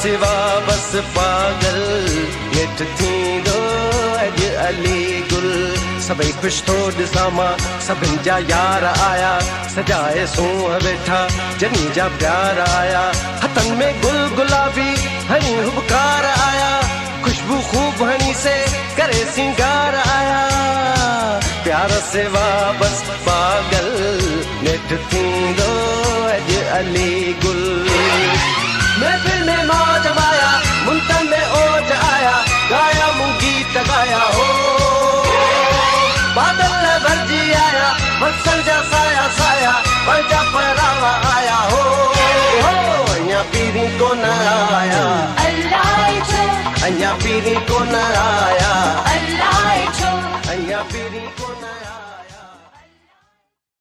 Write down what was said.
सिवा बस पागल नेठ थींदो अॼु अली गुल सभई ख़ुशि थो ॾिसां मां सभिनि जा यार आया सजाए सूंहं वेठा जनी जा प्यार आया हथनि में गुल गुलाबी हणी हुबकार आया खुशबू खूब हणी से करे सिंगार आया प्यार सिवा बस पागल नेठ थींदो अॼु अली गुल महफिल में मौज वाया मुल्तन में ओज आया गाया मूं गीत गाया हो बादल भरजी आया बरसन जा साया साया पंहिंजा परावा आया हो अञा पीरी कोन आया अञा पीरी कोन आया अञा पीरी कोन आया